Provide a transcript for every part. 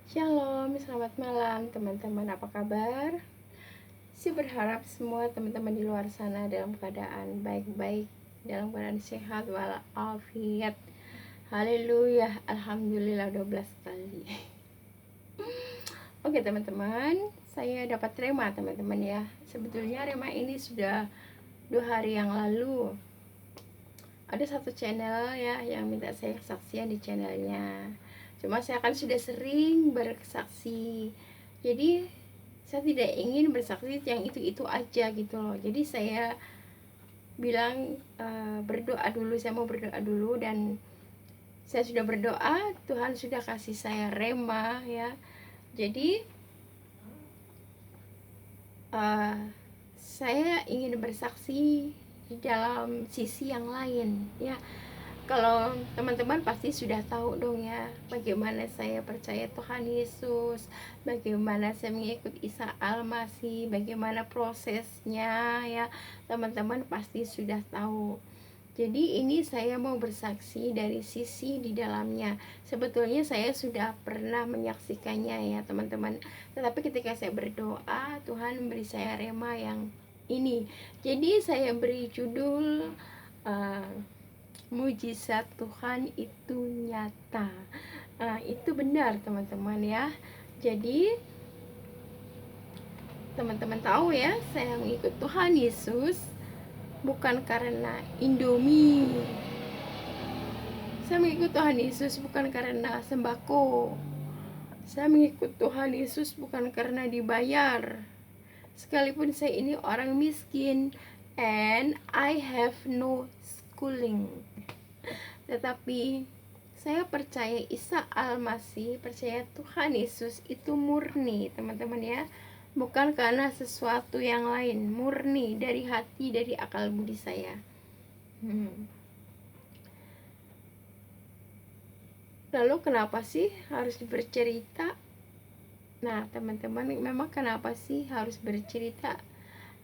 Shalom, selamat malam teman-teman, apa kabar? Saya berharap semua teman-teman di luar sana dalam keadaan baik-baik, dalam keadaan sehat walafiat. Haleluya, alhamdulillah 12 kali. Oke teman-teman, saya dapat rema teman-teman ya. Sebetulnya rema ini sudah 2 hari yang lalu. Ada satu channel ya yang minta saya kesaksian di channelnya. Cuma saya kan sudah sering bersaksi, jadi saya tidak ingin bersaksi yang itu aja gitu loh. Jadi saya bilang berdoa dulu, saya mau berdoa dulu, dan saya sudah berdoa, Tuhan sudah kasih saya rema ya. Jadi saya ingin bersaksi di dalam sisi yang lain ya. Kalau teman-teman pasti sudah tahu dong ya, bagaimana saya percaya Tuhan Yesus, bagaimana saya mengikut Isa Al-Masih, bagaimana prosesnya ya. Teman-teman pasti sudah tahu. Jadi ini saya mau bersaksi dari sisi di dalamnya. Sebetulnya saya sudah pernah menyaksikannya ya teman-teman. Tetapi ketika saya berdoa, Tuhan memberi saya rema yang ini. Jadi saya beri judul mujizat Tuhan itu nyata. Itu benar teman-teman ya. Jadi teman-teman tahu ya, saya mengikut Tuhan Yesus bukan karena Indomie. Saya mengikut Tuhan Yesus bukan karena sembako. Saya mengikut Tuhan Yesus bukan karena dibayar. Sekalipun saya ini orang miskin and I have no schooling, tetapi saya percaya Isa Al-Masih, percaya Tuhan Yesus itu murni teman-teman ya. Bukan karena sesuatu yang lain, murni dari hati, dari akal budi saya. Lalu kenapa sih harus bercerita? Nah teman-teman, memang kenapa sih harus bercerita?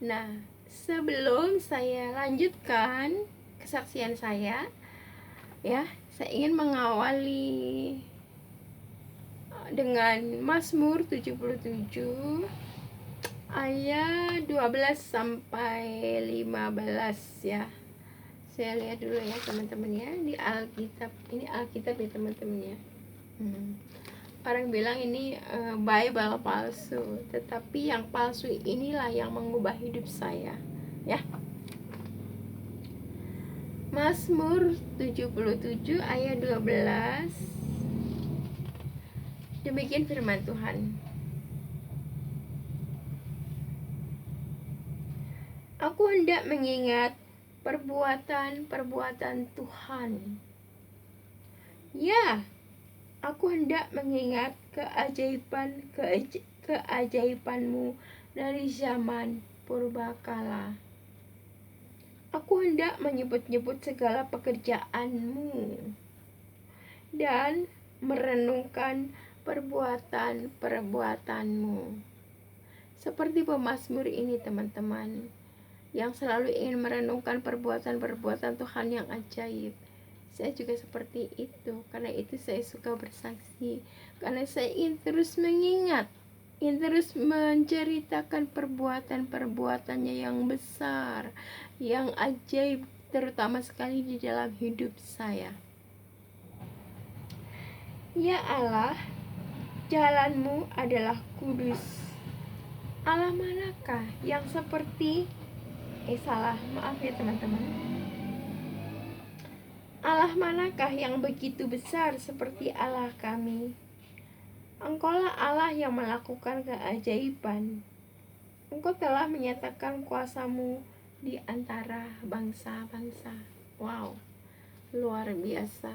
Nah, sebelum saya lanjutkan kesaksian saya ya, saya ingin mengawali dengan Mazmur 77 ayat 12 sampai 15 ya. Saya lihat dulu ya teman-teman ya, di Alkitab. Ini Alkitab ya teman-teman ya. Orang bilang ini Bible palsu, tetapi yang palsu inilah yang mengubah hidup saya ya. Mazmur 77 ayat 12. Demikian firman Tuhan. Aku hendak mengingat perbuatan-perbuatan Tuhan. Ya, aku hendak mengingat keajaiban-mu dari zaman purbakala. Aku hendak menyebut-nyebut segala pekerjaan-mu dan merenungkan perbuatan-perbuatan-mu. Seperti pemazmur ini teman-teman, yang selalu ingin merenungkan perbuatan-perbuatan Tuhan yang ajaib. Saya juga seperti itu. Karena itu saya suka bersaksi, karena saya ingin terus mengingat, ingin terus menceritakan perbuatan-perbuatannya yang besar, yang ajaib, terutama sekali di dalam hidup saya. Ya Allah, jalanmu adalah kudus. Allah manakah yang seperti maaf ya teman-teman. Allah manakah yang begitu besar seperti Allah kami? Engkaulah Allah yang melakukan keajaiban. Engkau telah menyatakan kuasamu di antara bangsa-bangsa. Wow, luar biasa.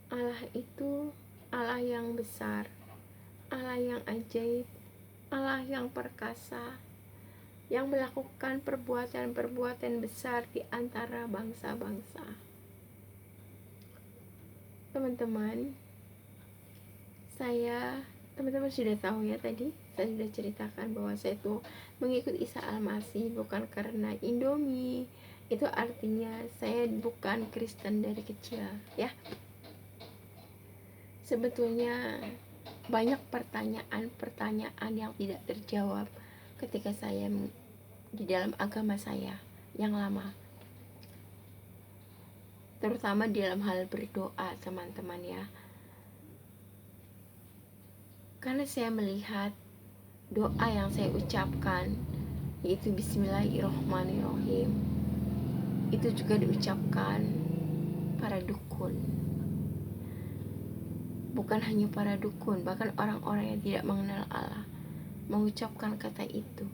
Allah itu Allah yang besar, Allah yang ajaib, Allah yang perkasa, yang melakukan perbuatan-perbuatan besar di antara bangsa-bangsa. Teman-teman, teman-teman sudah tahu ya, tadi saya sudah ceritakan bahwa saya itu mengikut Isa Al-Masih bukan karena Indomie. Itu artinya saya bukan Kristen dari kecil ya. Sebetulnya banyak pertanyaan-pertanyaan yang tidak terjawab ketika saya di dalam agama saya yang lama, terutama di dalam hal berdoa, teman-teman ya. Karena saya melihat doa yang saya ucapkan, yaitu Bismillahirrohmanirrohim, itu juga diucapkan para dukun. Bukan hanya para dukun, bahkan orang-orang yang tidak mengenal Allah mengucapkan kata itu.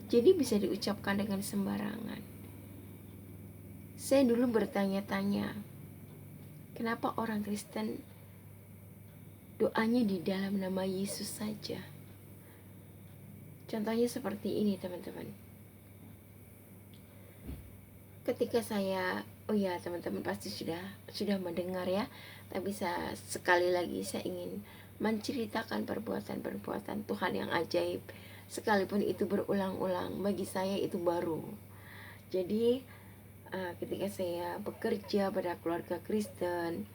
Jadi bisa diucapkan dengan sembarangan. Saya dulu bertanya-tanya, kenapa orang Kristen doanya di dalam nama Yesus saja? Contohnya seperti ini, teman-teman. Ketika saya, teman-teman pasti sudah mendengar ya, tapi sekali lagi saya ingin menceritakan perbuatan-perbuatan Tuhan yang ajaib, sekalipun itu berulang-ulang. Bagi saya itu baru. Jadi ketika saya bekerja pada keluarga Kristen,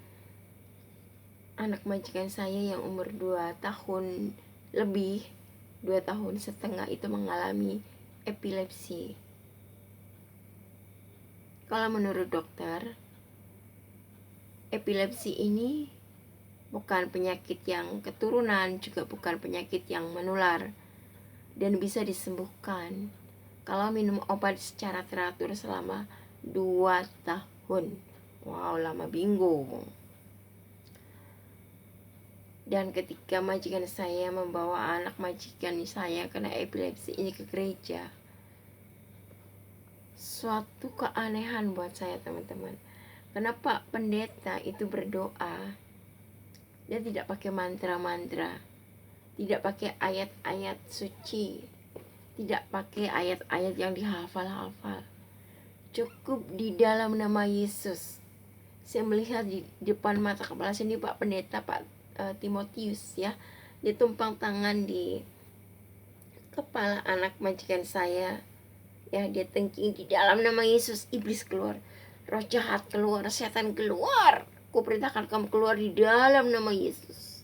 anak majikan saya yang umur 2 tahun lebih, 2 tahun setengah itu mengalami epilepsi. Kalau menurut dokter, epilepsi ini bukan penyakit yang keturunan, juga bukan penyakit yang menular, dan bisa disembuhkan kalau minum obat secara teratur selama 2 tahun. Wow, lama bingung. Dan ketika majikan saya membawa anak majikan saya kena epilepsi ini ke gereja, suatu keanehan buat saya, teman-teman. Kenapa pendeta itu berdoa? Dia tidak pakai mantra-mantra, tidak pakai ayat-ayat suci, tidak pakai ayat-ayat yang dihafal-hafal. Cukup di dalam nama Yesus. Saya melihat di depan mata kepala sini Pak Pendeta, Pak Timotius ya, dia tumpang tangan di kepala anak majikan saya ya, dia tengking di dalam nama Yesus, iblis keluar, roh jahat keluar, setan keluar, kuperintahkan kamu keluar di dalam nama Yesus.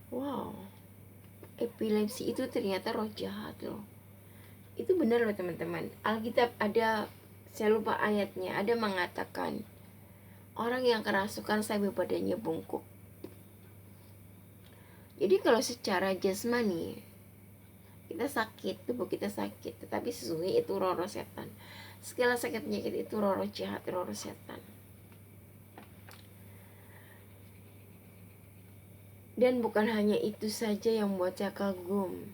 Wow, epilepsi itu ternyata roh jahat loh. Itu benar loh teman-teman. Alkitab ada, saya lupa ayatnya, ada mengatakan orang yang kerasukan sampai badannya bungkuk. Jadi kalau secara jasmani kita sakit, tubuh kita sakit, tetapi sesungguhnya itu roh-roh setan. Segala sakit penyakit itu roh-roh jahat, roh-roh setan. Dan bukan hanya itu saja yang membuat saya kagum.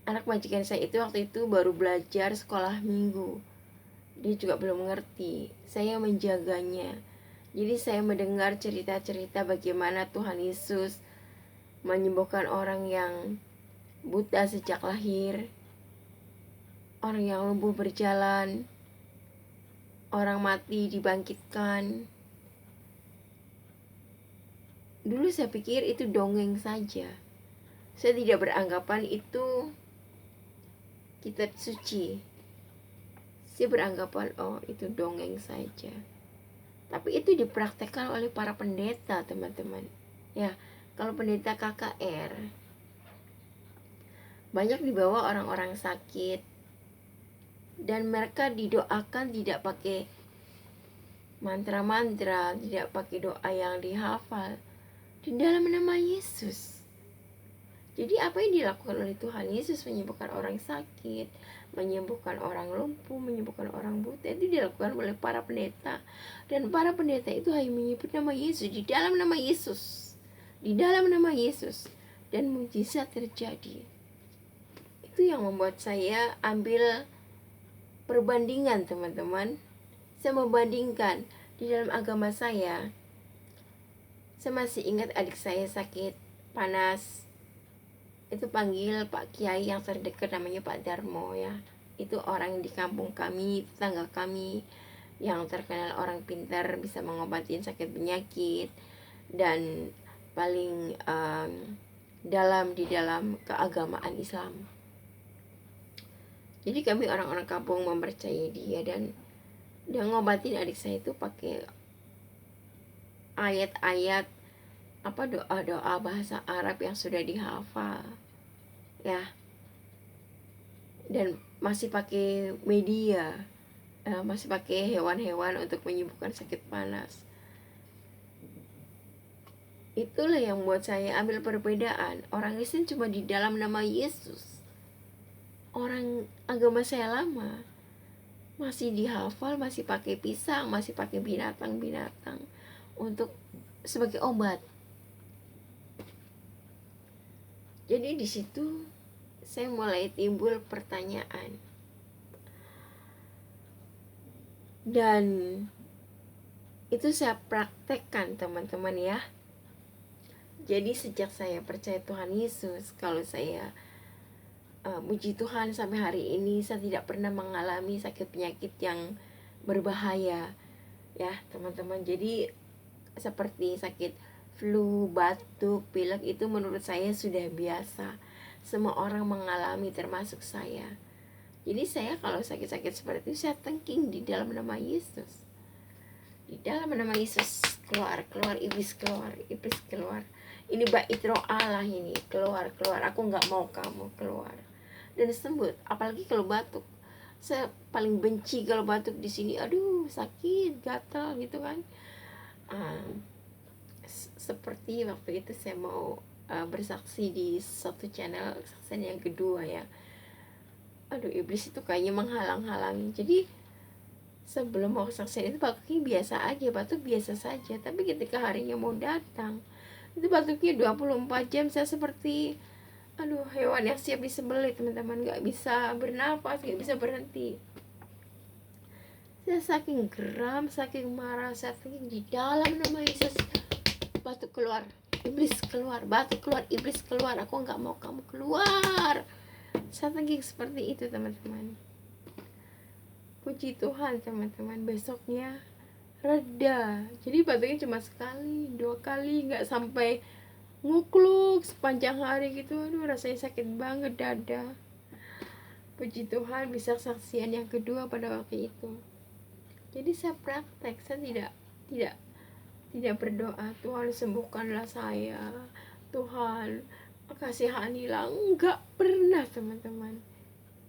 Anak majikan saya itu waktu itu baru belajar sekolah minggu. Dia juga belum mengerti. Saya menjaganya. Jadi saya mendengar cerita-cerita bagaimana Tuhan Yesus menyembuhkan orang yang buta sejak lahir, orang yang lumpuh berjalan, orang mati dibangkitkan. Dulu saya pikir itu dongeng saja. Saya tidak beranggapan itu kitab suci. Saya beranggapan itu dongeng saja. Tapi itu dipraktekkan oleh para pendeta, teman-teman. Ya, kalau pendeta KKR, banyak dibawa orang-orang sakit, dan mereka didoakan tidak pakai mantra-mantra, tidak pakai doa yang dihafal, di dalam nama Yesus. Jadi apa yang dilakukan oleh Tuhan Yesus, menyembuhkan orang sakit, menyembuhkan orang lumpuh, menyembuhkan orang buta, itu dilakukan oleh para pendeta. Dan para pendeta itu hanya menyebut nama Yesus, di dalam nama Yesus, di dalam nama Yesus, dan mujizat terjadi. Itu yang membuat saya ambil perbandingan, teman-teman. Saya membandingkan di dalam agama saya. Saya masih ingat adik saya sakit panas, itu panggil Pak Kiai yang terdekat, namanya Pak Darmo ya. Itu orang di kampung kami, tetangga kami, yang terkenal orang pintar, bisa mengobatin sakit penyakit, dan paling dalam di dalam keagamaan Islam. Jadi kami orang-orang kampung mempercayai dia, dan dia ngobatin adik saya itu pakai ayat-ayat doa-doa bahasa Arab yang sudah dihafal ya, dan masih pakai media, masih pakai hewan-hewan untuk menyembuhkan sakit panas. Itulah yang buat saya ambil perbedaan. Orang Kristen cuma di dalam nama Yesus. Orang agama saya lama masih dihafal, masih pakai pisang, masih pakai binatang-binatang untuk sebagai obat. Jadi di situ saya mulai timbul pertanyaan. Dan itu saya praktekkan, teman-teman ya. Jadi sejak saya percaya Tuhan Yesus, kalau saya puji Tuhan sampai hari ini saya tidak pernah mengalami sakit penyakit yang berbahaya ya teman-teman. Jadi seperti sakit flu, batuk, pilek itu menurut saya sudah biasa. Semua orang mengalami termasuk saya. Jadi saya kalau sakit-sakit seperti itu saya thanking di dalam nama Yesus. Di dalam nama Yesus, keluar iblis, keluar. Ini bait roh Allah ini, keluar. Aku nggak mau kamu keluar. Dan sembuh. Apalagi kalau batuk. Saya paling benci kalau batuk di sini. Aduh, sakit, gatal gitu kan. Seperti waktu itu saya mau bersaksi di satu channel, kesaksian yang kedua ya. Aduh, iblis itu kayaknya menghalang-halangi. Jadi sebelum mau kesaksian itu batuknya biasa aja, batuk biasa saja. Tapi ketika harinya mau datang, itu batuknya 24 jam. Saya seperti hewan yang siap disembelih teman-teman. Gak bisa bernapas, gak bisa berhenti. Saya saking geram, saking marah, saking di dalam nama Yesus, batuk keluar, iblis keluar, batuk keluar, iblis keluar. Aku gak mau kamu keluar. Saya thinking seperti itu teman-teman. Puji Tuhan teman-teman, besoknya reda. Jadi batuknya cuma sekali, 2 kali, gak sampai ngukluk sepanjang hari gitu. Aduh, rasanya sakit banget dada. Puji Tuhan bisa saksian yang kedua pada waktu itu. Jadi saya praktek, saya tidak berdoa Tuhan sembuhkanlah saya, Tuhan kasihanilah. Enggak pernah teman-teman.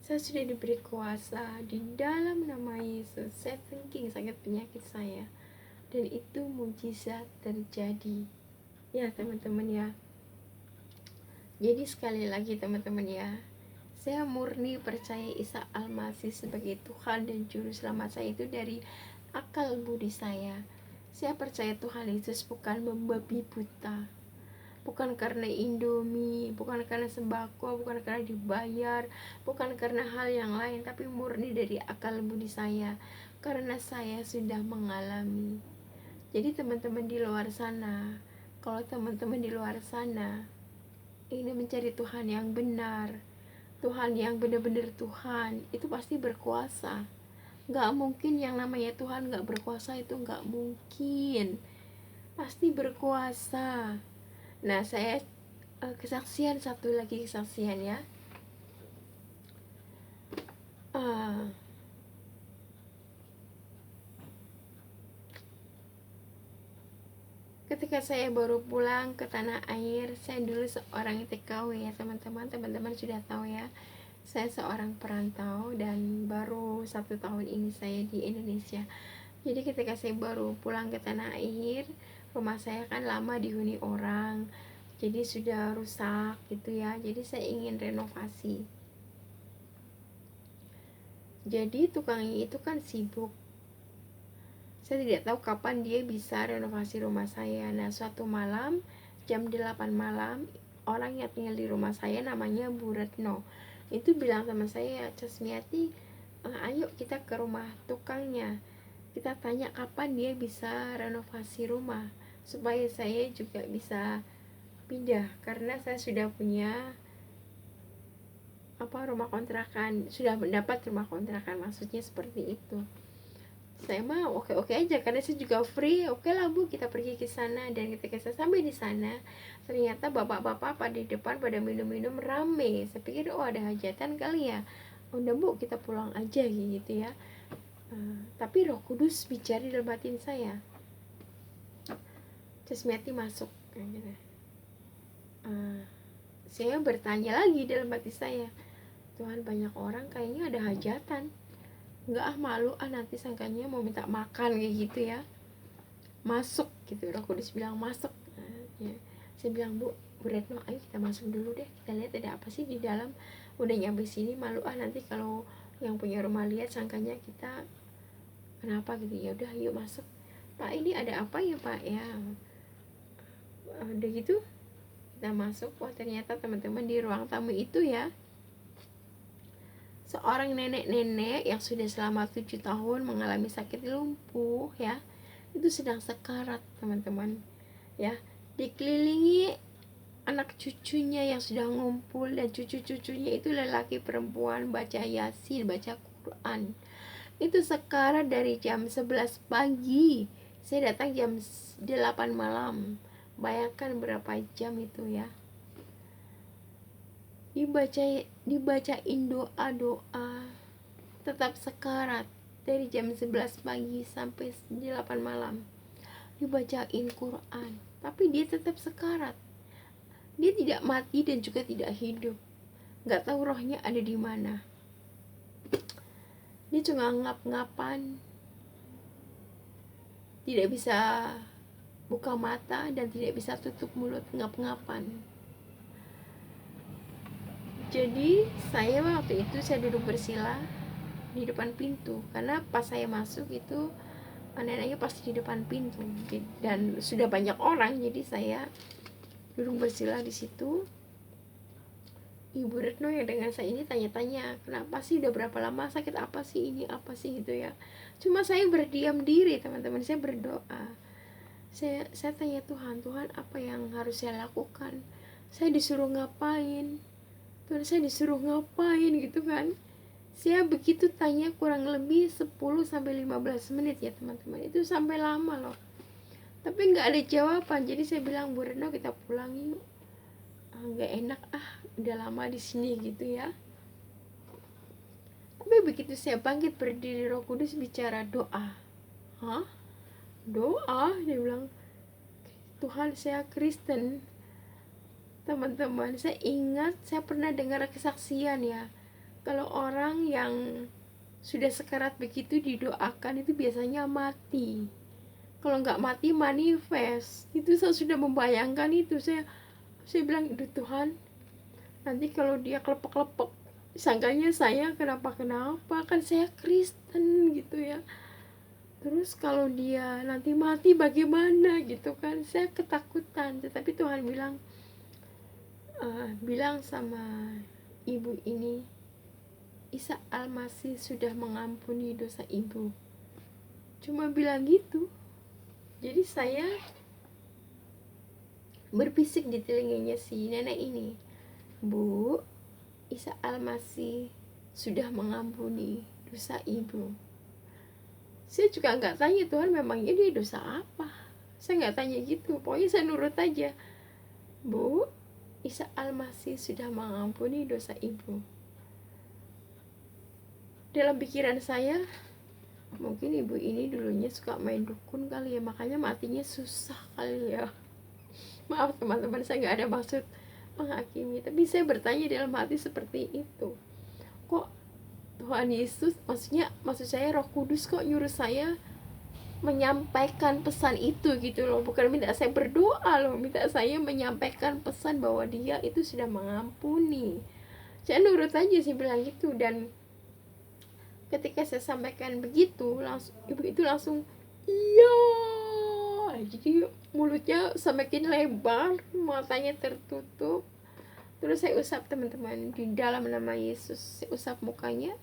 Saya sudah diberi kuasa di dalam nama Yesus. Saya thinking sakit penyakit saya, dan itu mujizat terjadi ya teman-teman ya. Jadi sekali lagi teman-teman ya, saya murni percaya Isa Al-Masih sebagai Tuhan dan Juru Selamat saya itu dari akal budi saya. Saya percaya Tuhan Yesus bukan membabi buta, bukan karena Indomie, bukan karena sembako, bukan karena dibayar, bukan karena hal yang lain, tapi murni dari akal budi saya, karena saya sudah mengalami. Jadi teman-teman di luar sana, kalau teman-teman di luar sana ini mencari Tuhan yang benar, Tuhan yang benar-benar Tuhan, itu pasti berkuasa. Gak mungkin yang namanya Tuhan gak berkuasa, itu gak mungkin. Pasti berkuasa. Nah, saya kesaksian, satu lagi kesaksian ya. Ketika saya baru pulang ke tanah air, saya dulu seorang TKW ya teman-teman sudah tahu ya. Saya seorang perantau dan baru 1 tahun ini saya di Indonesia. Jadi ketika saya baru pulang ke tanah air, rumah saya kan lama dihuni orang, jadi sudah rusak gitu ya. Jadi saya ingin renovasi. Jadi tukangnya itu kan sibuk. Saya tidak tahu kapan dia bisa renovasi rumah saya. Nah, suatu malam jam 8 malam, orang yang tinggal di rumah saya namanya Bu Retno itu bilang sama saya, Casmiati, ayo kita ke rumah tukangnya, kita tanya kapan dia bisa renovasi rumah supaya saya juga bisa pindah, karena saya sudah punya rumah kontrakan, sudah mendapat rumah kontrakan, maksudnya seperti itu. Saya mah oke aja karena saya juga free. Oke lah Bu, kita pergi ke sana. Dan ketika saya sampai di sana, ternyata bapak-bapak pada di depan pada minum-minum rame. Saya pikir ada hajatan kali ya. Udah Bu, kita pulang aja gitu ya. Tapi Roh Kudus bicara dalam batin saya, Casmiati masuk gitu. Saya bertanya lagi dalam hati saya, Tuhan, banyak orang kayaknya ada hajatan, enggak malu nanti sangkanya mau minta makan kayak gitu ya, masuk gitu. Roh Kudus bilang masuk. Ya. Saya bilang, Bu Retno, ayo kita masuk dulu deh, kita lihat ada apa sih di dalam. Udah nyampe sini malu nanti kalau yang punya rumah lihat sangkanya kita kenapa gitu. Ya udah yuk masuk. Pak, ini ada apa ya Pak ya? Udah gitu kita masuk. Wah, ternyata teman-teman di ruang tamu itu ya seorang nenek-nenek yang sudah selama 7 tahun mengalami sakit lumpuh ya, itu sedang sekarat teman-teman ya, dikelilingi anak cucunya yang sudah ngumpul, dan cucu-cucunya itu lelaki perempuan baca Yasin, baca Quran. Itu sekarat dari jam 11 pagi, saya datang jam 8 malam. Bayangkan berapa jam itu ya. Dibacain doa-doa, tetap sekarat dari jam 11 pagi sampai 8 malam. Dibacain Quran, tapi dia tetap sekarat. Dia tidak mati dan juga tidak hidup. Gak tahu rohnya ada di mana. Dia cuma ngap-ngapan, tidak bisa buka mata dan tidak bisa tutup mulut, ngap-ngapan. Jadi saya waktu itu saya duduk bersila di depan pintu, karena pas saya masuk itu neneknya pasti di depan pintu dan sudah banyak orang, jadi saya duduk bersila di situ. Ibu Retno yang dengan saya ini tanya-tanya, kenapa sih, udah berapa lama, sakit apa sih, ini apa sih gitu ya. Cuma saya berdiam diri teman-teman, saya berdoa. Saya tanya Tuhan apa yang harus saya lakukan, saya disuruh ngapain, Tuhan saya disuruh ngapain gitu kan. Saya begitu tanya kurang lebih 10-15 menit ya teman-teman, itu sampai lama loh, tapi nggak ada jawaban. Jadi saya bilang, Bu Retno kita pulang yuk, nggak enak udah lama di sini gitu ya. Tapi begitu saya bangkit berdiri, Roh Kudus bicara doa. Doa? Dia bilang, Tuhan saya Kristen. Teman-teman, saya ingat saya pernah dengar kesaksian ya, kalau orang yang sudah sekarat begitu didoakan itu biasanya mati. Kalau nggak mati manifest. Itu saya sudah membayangkan itu. Saya bilang, Tuhan, nanti kalau dia kelepek-kelepek sangkanya saya kenapa kan saya Kristen gitu ya. Terus kalau dia nanti mati bagaimana gitu kan. Saya ketakutan. Tetapi Tuhan bilang sama ibu ini, Isa Al-Masih sudah mengampuni dosa ibu. Cuma bilang gitu. Jadi saya berbisik di telinganya si nenek ini, Bu, Isa Al-Masih sudah mengampuni dosa ibu. Saya juga nggak tanya, Tuhan memangnya dia dosa apa. Saya nggak tanya gitu, pokoknya saya nurut aja. Bu, Isa Al-Masih sudah mengampuni dosa ibu. Dalam pikiran saya, mungkin ibu ini dulunya suka main dukun kali ya, makanya matinya susah kali ya. Maaf teman-teman, saya nggak ada maksud menghakimi, tapi saya bertanya dalam hati seperti itu. Kok Tuhan Yesus, maksud saya Roh Kudus kok nyuruh saya menyampaikan pesan itu gitu loh. Bukan minta saya berdoa loh, minta saya menyampaikan pesan bahwa dia itu sudah mengampuni. Saya nurut aja sih bilang gitu. Dan ketika saya sampaikan begitu, ibu itu langsung iya. Jadi mulutnya semakin lebar, matanya tertutup. Terus saya usap teman-teman, di dalam nama Yesus saya usap mukanya,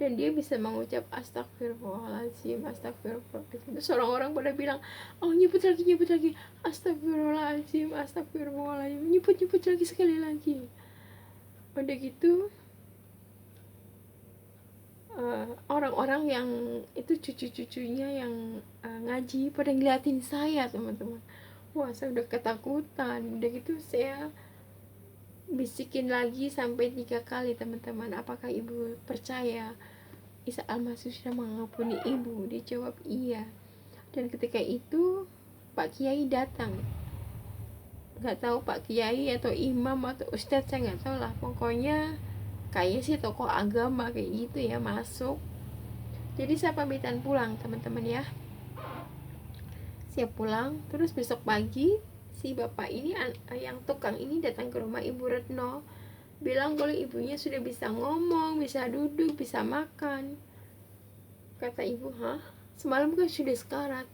dan dia bisa mengucap astagfirullahaladzim, astagfirullahaladzim. Terus orang-orang pada bilang, oh nyebut lagi, astagfirullahaladzim, astagfirullahaladzim, nyebut lagi sekali lagi. Udah gitu orang-orang yang itu cucu-cucunya yang ngaji pada ngeliatin saya teman-teman. Wah, saya udah ketakutan. Udah gitu saya bisikin lagi sampai 3 kali, teman-teman, apakah ibu percaya Isa Al-Masih sudah mengampuni ibu? Dia jawab iya. Dan ketika itu Pak Kiai datang. nggak tahu Pak Kiai atau imam atau ustadz, saya nggak tahu lah, pokoknya kayaknya sih tokoh agama kayak gitu ya masuk. Jadi saya pamitan pulang teman-teman ya, siap pulang. Terus besok pagi si bapak ini yang tukang ini datang ke rumah Ibu Retno, bilang kalau ibunya sudah bisa ngomong, bisa duduk, bisa makan. Kata ibu, hah, semalam kan sudah sekarat,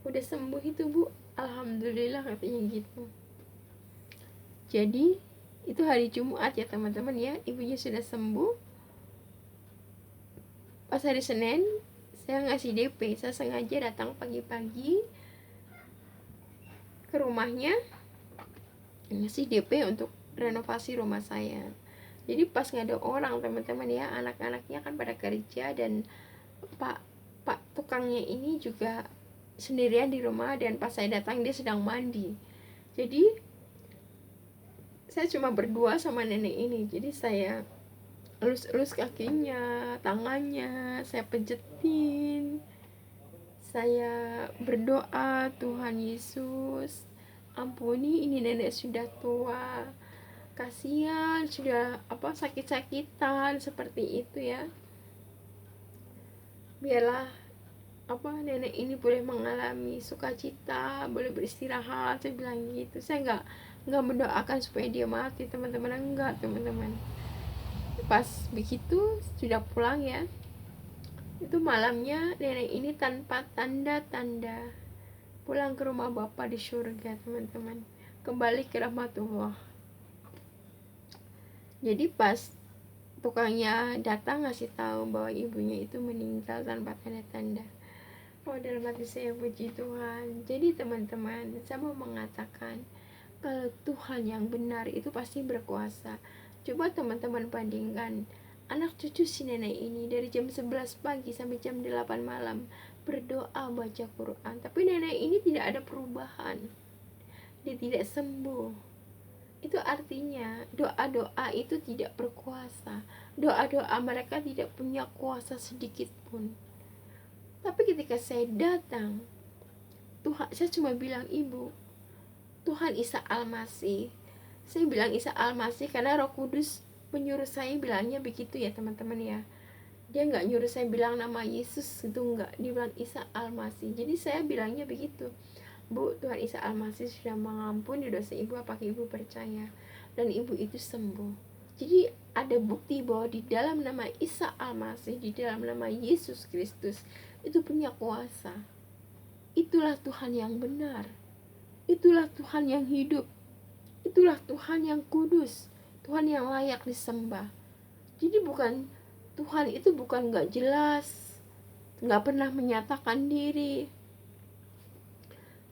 udah sembuh itu Bu, alhamdulillah katanya gitu. Jadi itu hari Jumat ya teman-teman ya, ibunya sudah sembuh. Pas hari Senin saya ngasih DP, saya sengaja datang pagi-pagi ke rumahnya ngasih DP untuk renovasi rumah saya. Jadi pas nggak ada orang teman-teman ya, anak-anaknya kan pada kerja dan pak pak tukangnya ini juga sendirian di rumah, dan pas saya datang dia sedang mandi. Jadi saya cuma berdua sama nenek ini. Jadi saya elus-elus kakinya, tangannya, saya pijetin, saya berdoa, Tuhan Yesus ampuni ini nenek sudah tua, kasihan sudah sakit-sakitan seperti itu ya, biarlah nenek ini boleh mengalami sukacita, boleh beristirahat. Saya bilang gitu. Saya nggak mendoakan supaya dia mati teman-teman, enggak teman-teman. Pas begitu sudah pulang ya, itu malamnya nenek ini tanpa tanda-tanda pulang ke rumah Bapa di surga teman-teman, kembali ke rahmatullah. Jadi pas tukangnya datang ngasih tahu bahwa ibunya itu meninggal tanpa tanda-tanda, oh dalam hati saya puji Tuhan. Jadi teman-teman, saya mau mengatakan kalau Tuhan yang benar itu pasti berkuasa. Coba teman-teman bandingkan anak cucu si nenek ini dari jam 11 pagi sampai jam 8 malam berdoa baca Quran, tapi nenek ini tidak ada perubahan, dia tidak sembuh. Itu artinya doa-doa itu tidak berkuasa, doa-doa mereka tidak punya kuasa sedikit pun. Tapi ketika saya datang, Tuhan, saya cuma bilang ibu, Tuhan Isa Al-Masih. Saya bilang Isa Al-Masih karena Roh Kudus menyuruh saya bilangnya begitu ya teman-teman ya. Dia nggak nyuruh saya bilang nama Yesus itu, nggak, dia bilang Isa Al-Masih. Jadi saya bilangnya begitu, Bu, Tuhan Isa Al-Masih sudah mengampuni dosa ibu, apakah ibu percaya? Dan ibu itu sembuh. Jadi ada bukti bahwa di dalam nama Isa Al-Masih, di dalam nama Yesus Kristus itu punya kuasa. Itulah Tuhan yang benar, itulah Tuhan yang hidup, itulah Tuhan yang kudus, Tuhan yang layak disembah. Jadi Tuhan itu bukan gak jelas, gak pernah menyatakan diri.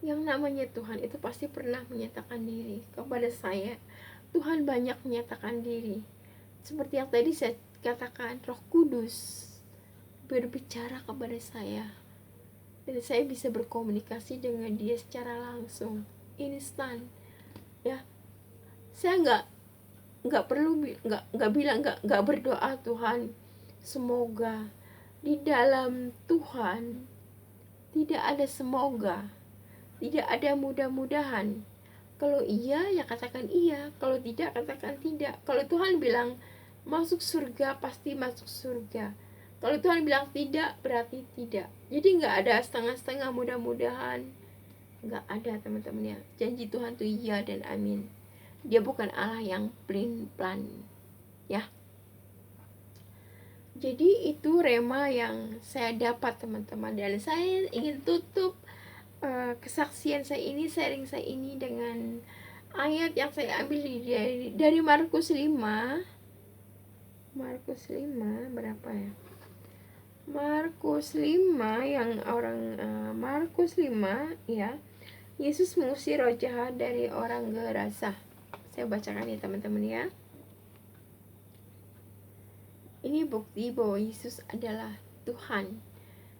Yang namanya Tuhan itu pasti pernah menyatakan diri kepada saya. Tuhan banyak menyatakan diri, seperti yang tadi saya katakan, Roh Kudus berbicara kepada saya, dan saya bisa berkomunikasi dengan dia secara langsung, instan ya. Saya nggak perlu nggak berdoa Tuhan semoga. Di dalam Tuhan tidak ada semoga, tidak ada mudah-mudahan. Kalau iya ya katakan iya, kalau tidak katakan tidak. Kalau Tuhan bilang masuk surga, pasti masuk surga. Kalau Tuhan bilang tidak, berarti tidak. Jadi nggak ada setengah-setengah mudah-mudahan, nggak ada teman-teman ya. Janji Tuhan tuh iya dan amin. Dia bukan Allah yang plan ya. Jadi itu rema yang saya dapat teman-teman, dan saya ingin tutup kesaksian saya ini, sharing saya ini dengan ayat yang saya ambil dari Markus 5. Markus 5 berapa ya? Markus 5 yang Markus 5 ya. Yesus mengusir roh jahat dari orang Gerasa. Saya bacakan ya teman-teman ya. Ini bukti bahwa Yesus adalah Tuhan.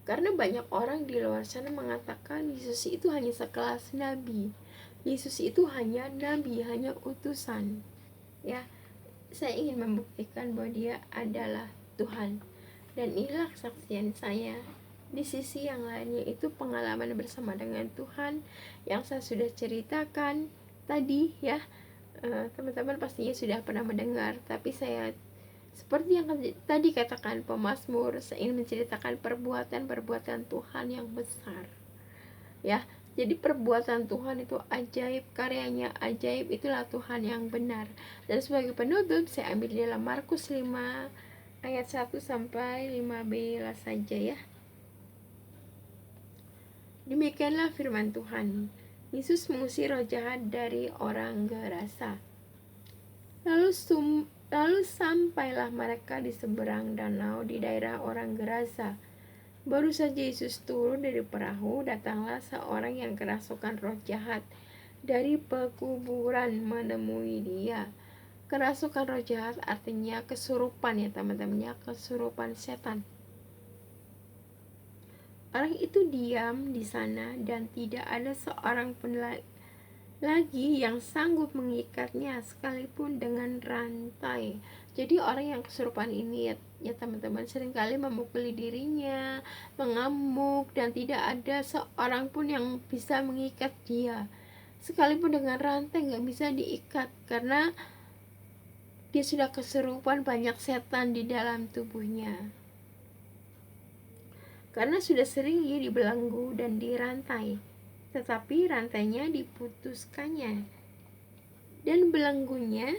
Karena banyak orang di luar sana mengatakan Yesus itu hanya sekelas nabi. Yesus itu hanya nabi, hanya utusan. Ya, saya ingin membuktikan bahwa dia adalah Tuhan. Dan inilah kesaksian saya. Di sisi yang lainnya itu pengalaman bersama dengan Tuhan yang saya sudah ceritakan tadi ya, teman-teman pastinya sudah pernah mendengar, tapi saya seperti yang tadi katakan pemazmur, saya ingin menceritakan perbuatan-perbuatan Tuhan yang besar ya. Jadi perbuatan Tuhan itu ajaib, karyanya ajaib, itulah Tuhan yang benar. Dan sebagai penutup saya ambil dalam Markus 5 ayat 1 sampai 15 saja ya. Demikianlah firman Tuhan. Yesus mengusir roh jahat dari orang Gerasa. Lalu sampailah mereka di seberang danau di daerah orang Gerasa. Baru saja Yesus turun dari perahu, datanglah seorang yang kerasukan roh jahat dari pekuburan menemui dia. Kerasukan roh jahat artinya kesurupan ya teman-teman ya, kesurupan setan. Orang itu diam di sana dan tidak ada seorang pun lagi yang sanggup mengikatnya sekalipun dengan rantai. Jadi orang yang kesurupan ini ya teman-teman seringkali memukuli dirinya, mengamuk, dan tidak ada seorang pun yang bisa mengikat dia. Sekalipun dengan rantai nggak bisa diikat karena dia sudah kesurupan, banyak setan di dalam tubuhnya. Karena sudah sering ia dibelenggu dan dirantai, tetapi rantainya diputuskannya dan belenggunya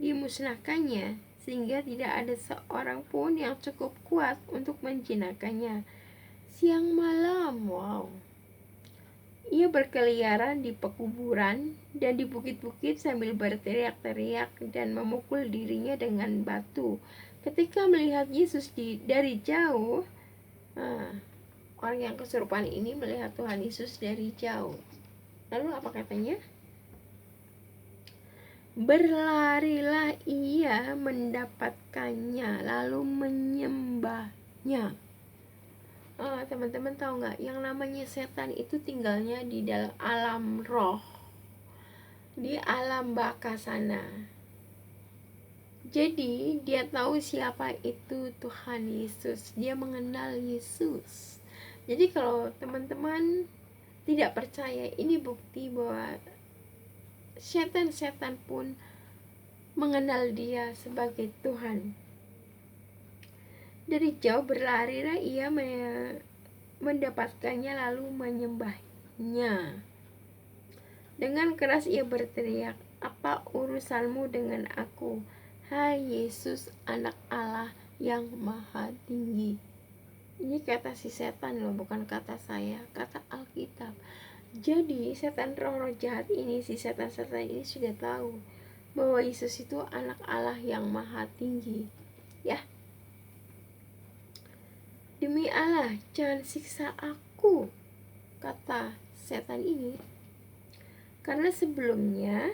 dimusnahkannya, sehingga tidak ada seorang pun yang cukup kuat untuk menjinakkannya. Siang malam, ia berkeliaran di pekuburan dan di bukit-bukit sambil berteriak-teriak dan memukul dirinya dengan batu. Ketika melihat Yesus dari jauh, orang yang kesurupan ini melihat Tuhan Yesus dari jauh. Lalu apa katanya? Berlarilah ia mendapatkannya, lalu menyembahnya. Teman-teman tahu nggak, yang namanya setan itu tinggalnya di dalam alam roh, di alam baka sana. Jadi dia tahu siapa itu Tuhan Yesus, dia mengenal Yesus. Jadi kalau teman-teman tidak percaya, ini bukti bahwa setan-setan pun mengenal dia sebagai Tuhan. Dari jauh berlarilah ia mendapatkannya lalu menyembahnya. Dengan keras ia berteriak, "Apa urusanmu dengan aku, hai Yesus, anak Allah yang maha tinggi?" Ini kata si setan loh, bukan kata saya, kata Alkitab. Jadi setan roh jahat ini, si setan-setan ini sudah tahu bahwa Yesus itu anak Allah yang maha tinggi ya. Demi Allah, jangan siksa aku, kata setan ini. Karena sebelumnya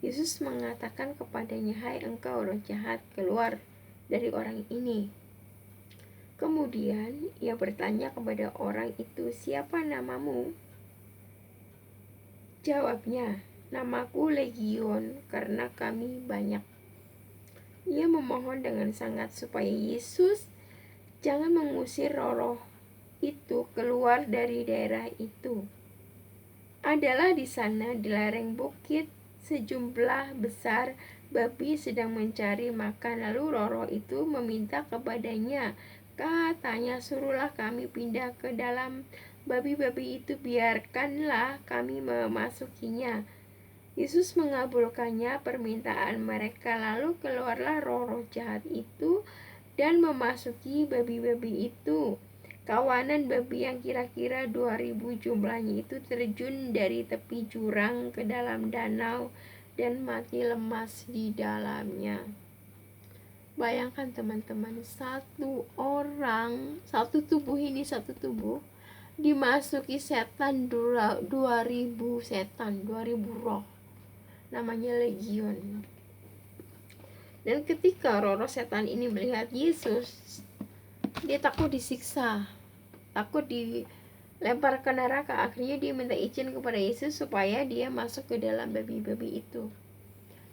Yesus mengatakan kepadanya, "Hai engkau roh jahat, keluar dari orang ini." Kemudian ia bertanya kepada orang itu, "Siapa namamu?" Jawabnya, "Namaku Legion, karena kami banyak." Ia memohon dengan sangat supaya Yesus jangan mengusir roh itu keluar dari daerah itu. Adalah di sana di lereng bukit sejumlah besar babi sedang mencari makan. Lalu roh itu meminta kepadanya, katanya, "Suruhlah kami pindah ke dalam babi-babi itu, biarkanlah kami memasukinya." Yesus mengabulkannya permintaan mereka. Lalu keluarlah roh jahat itu dan memasuki babi-babi itu. Kawanan babi yang kira-kira 2000 jumlahnya itu terjun dari tepi jurang ke dalam danau dan mati lemas di dalamnya. Bayangkan teman-teman, satu orang, satu tubuh dimasuki setan 2000 setan, 2000 roh, namanya Legion. Dan ketika roh setan ini melihat Yesus, dia takut disiksa, takut dilempar ke neraka. Akhirnya dia minta izin kepada Yesus supaya dia masuk ke dalam babi-babi itu.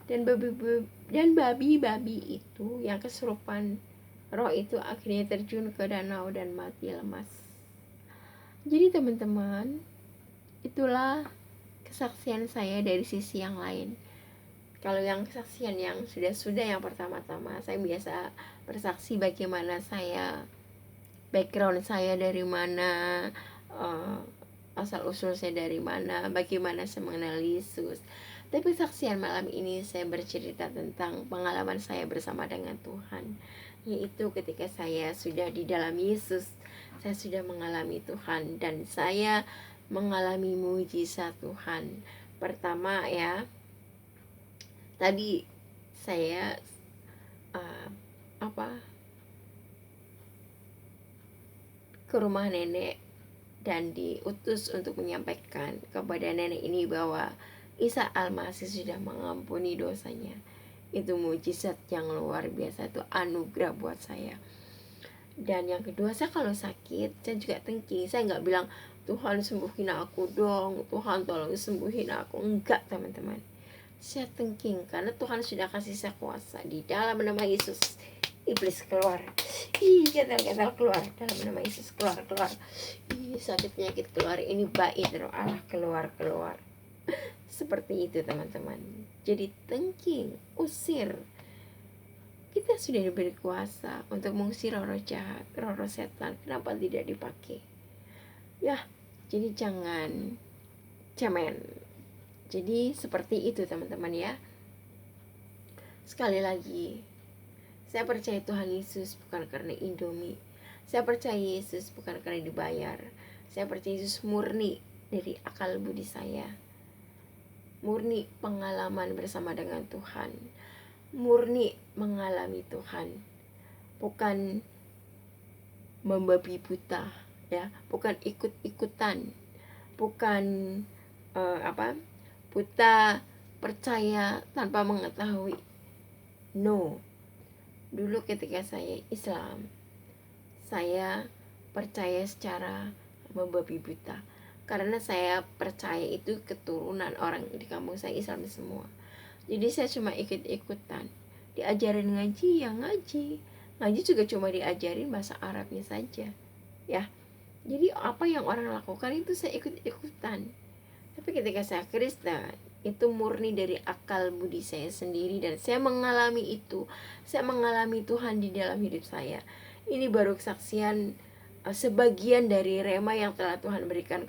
Dan babi-babi itu yang kesurupan roh itu akhirnya terjun ke danau dan mati lemas. Jadi teman-teman, itulah kesaksian saya dari sisi yang lain. Kalau yang kesaksian yang sudah yang pertama-tama, saya biasa bersaksi bagaimana saya, background saya dari mana, asal usul saya dari mana, bagaimana saya mengenal Yesus. Tapi kesaksian malam ini saya bercerita tentang pengalaman saya bersama dengan Tuhan, yaitu ketika saya sudah di dalam Yesus, saya sudah mengalami Tuhan dan saya mengalami mujizat Tuhan. Pertama ya, tadi saya ke rumah nenek dan diutus untuk menyampaikan kepada nenek ini bahwa Isa Al-Masih sudah mengampuni dosanya. Itu mujizat yang luar biasa, itu anugerah buat saya. Dan yang kedua, saya kalau sakit saya juga thanking. Saya nggak bilang Tuhan sembuhin aku dong, Tuhan tolong sembuhin aku. Enggak teman-teman, saya thanking karena Tuhan sudah kasih saya kuasa. Di dalam nama Yesus, iblis keluar, gatal-gatal keluar, dalam nama Yesus keluar. Sakit penyakit keluar, ini baik roh Allah keluar. Seperti itu teman-teman. Jadi thanking, usir. Kita sudah diberi kuasa untuk mengusir roh jahat, roh setan. Kenapa tidak dipakai? Ya, jadi jangan cemen. Jadi seperti itu teman-teman ya. Sekali lagi, saya percaya Tuhan Yesus bukan karena Indomie. Saya percaya Yesus bukan karena dibayar. Saya percaya Yesus murni dari akal budi saya. Murni pengalaman bersama dengan Tuhan. Murni mengalami Tuhan. Bukan membabi buta, ya, bukan ikut-ikutan. Bukan buta percaya tanpa mengetahui. No. Dulu ketika saya Islam, saya percaya secara membabi buta. Karena saya percaya itu keturunan orang di kampung saya Islam semua. Jadi saya cuma ikut-ikutan. Diajarin ngaji, ya ngaji. Ngaji juga cuma diajarin bahasa Arabnya saja. Ya. Jadi apa yang orang lakukan itu saya ikut-ikutan. Tapi ketika saya Kristen, itu murni dari akal budi saya sendiri dan saya mengalami itu. Saya mengalami Tuhan di dalam hidup saya. Ini baru kesaksian sebagian dari rema yang telah Tuhan berikan